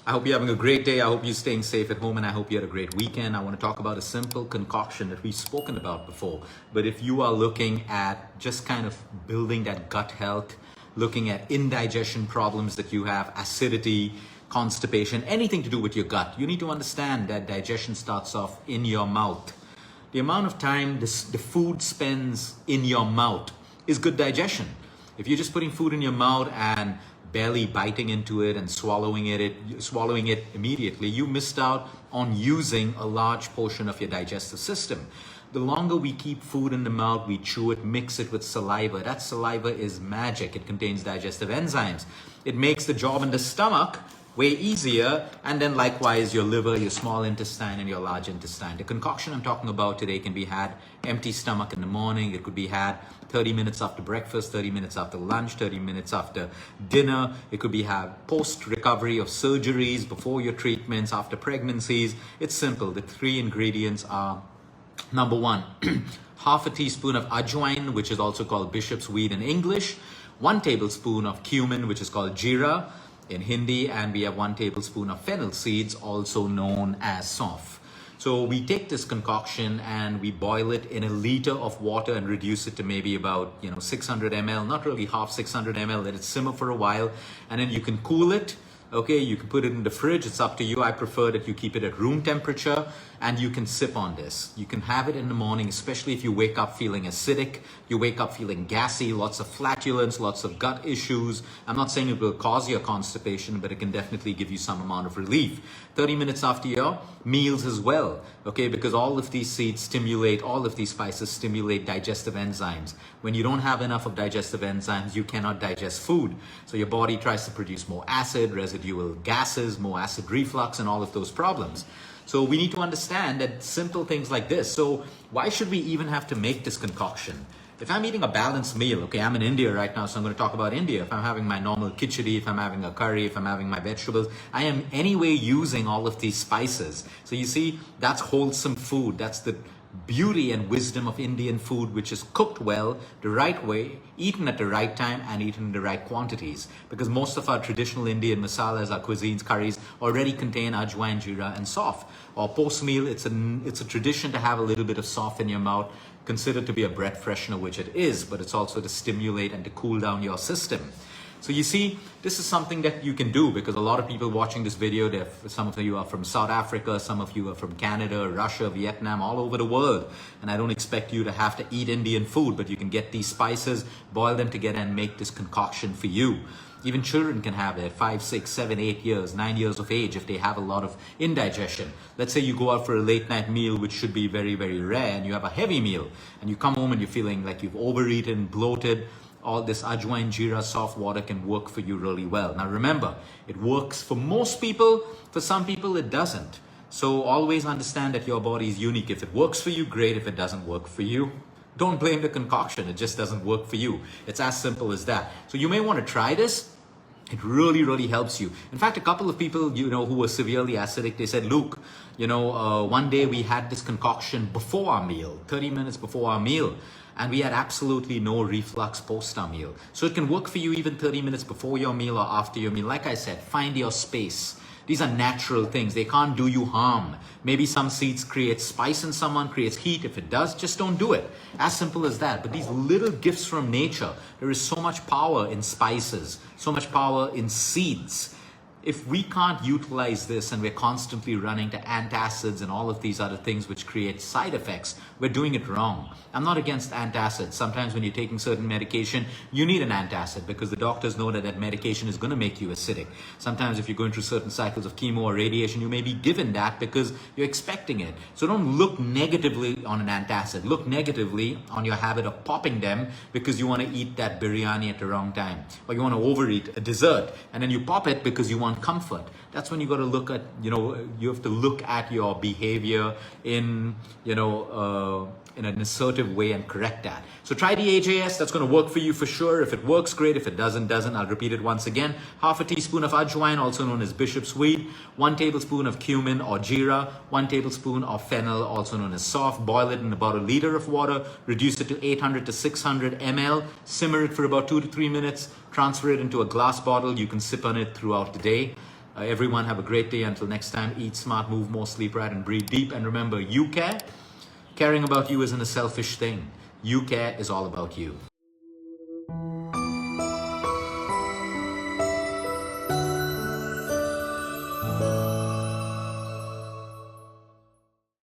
I hope you're having a great day. I hope you're staying safe at home, and I hope you had a great weekend. I want to talk about a simple concoction that we've spoken about before. But if you are looking at just kind of building that gut health, looking at indigestion problems that you have, acidity, constipation, anything to do with your gut, you need to understand that digestion starts off in your mouth. The amount of time the food spends in your mouth is good digestion. If you're just putting food in your mouth and barely biting into it and swallowing it immediately, you missed out on using a large portion of your digestive system. The longer we keep food in the mouth, we chew it, mix it with saliva. That saliva is magic. It contains digestive enzymes. It makes the job in the stomach way easier, and then likewise your liver, your small intestine, and your large intestine. The concoction I'm talking about today can be had empty stomach in the morning. It could be had 30 minutes after breakfast, 30 minutes after lunch, 30 minutes after dinner. It could be had post-recovery of surgeries, before your treatments, after pregnancies. It's simple. The three ingredients are: number one, half a teaspoon of ajwain, which is also called bishop's weed in English, 1 tablespoon of cumin, which is called jeera in Hindi, and we have 1 tablespoon of fennel seeds, also known as sauf. So we take this concoction and we boil it in a liter of water and reduce it to maybe about 600 ml, not really half 600 ml. Let it simmer for a while, and then you can cool it. Okay, you can put it in the fridge. It's up to you. I prefer that you keep it at room temperature, and you can sip on this. You can have it in the morning, especially if you wake up feeling acidic, you wake up feeling gassy, lots of flatulence, lots of gut issues. I'm not saying it will cause your constipation, but it can definitely give you some amount of relief. 30 minutes after your meals as well, okay, because all of these all of these spices stimulate digestive enzymes. When you don't have enough of digestive enzymes, you cannot digest food. So your body tries to produce more acid, residual gases, more acid reflux, and all of those problems. So we need to understand that simple things like this. So why should we even have to make this concoction? If I'm eating a balanced meal, okay, I'm in India right now, so I'm going to talk about India. If I'm having my normal khichdi, if I'm having a curry, if I'm having my vegetables, I am anyway using all of these spices. So you see, that's wholesome food. That's the beauty and wisdom of Indian food, which is cooked well, the right way, eaten at the right time, and eaten in the right quantities. Because most of our traditional Indian masalas, our cuisines, curries, already contain ajwain, jeera, and sauf. Or post-meal, it's a tradition to have a little bit of sauf in your mouth, considered to be a breath freshener, which it is, but it's also to stimulate and to cool down your system. So you see, this is something that you can do, because a lot of people watching this video, some of you are from South Africa, some of you are from Canada, Russia, Vietnam, all over the world. And I don't expect you to have to eat Indian food, but you can get these spices, boil them together, and make this concoction for you. Even children can have it at 5, 6, 7, 8 years, 9 years of age if they have a lot of indigestion. Let's say you go out for a late night meal, which should be very, very rare, and you have a heavy meal, and you come home and you're feeling like you've overeaten, bloated. All this ajwain, jeera, sauf water can work for you really well. Now remember, it works for most people. For some people, it doesn't. So always understand that your body is unique. If it works for you, great. If it doesn't work for you, don't blame the concoction. It just doesn't work for you. It's as simple as that. So you may want to try this. It really, really helps you. In fact, a couple of people, who were severely acidic, they said, Luke, one day we had this concoction before our meal, 30 minutes before our meal, and we had absolutely no reflux post our meal. So it can work for you even 30 minutes before your meal or after your meal. Like I said, find your space. These are natural things. They can't do you harm. Maybe some seeds create spice in someone, creates heat. If it does, just don't do it. As simple as that. But these little gifts from nature, there is so much power in spices, so much power in seeds. If we can't utilize this and we're constantly running to antacids and all of these other things which create side effects, we're doing it wrong. I'm not against antacids. Sometimes when you're taking certain medication, you need an antacid because the doctors know that that medication is going to make you acidic. Sometimes if you're going through certain cycles of chemo or radiation, you may be given that because you're expecting it. So don't look negatively on an antacid. Look negatively on your habit of popping them because you want to eat that biryani at the wrong time. Or you want to overeat a dessert and then you pop it because you want comfort. That's when you got to look at, you have to look at your behavior in an assertive way and correct that. So try the AJS. That's going to work for you for sure. If it works, great. If it doesn't. I'll repeat it once again. Half a teaspoon of ajwain, also known as bishop's weed, 1 tablespoon of cumin or jeera, 1 tablespoon of fennel, also known as sauf. Boil it in about a liter of water. Reduce it to 800 to 600 ml. Simmer it for about 2 to 3 minutes. Transfer it into a glass bottle. You can sip on it throughout the day. Everyone have a great day. Until next time, eat smart, move more, sleep right, and breathe deep. And remember, you care. Caring about you isn't a selfish thing. You care is all about you.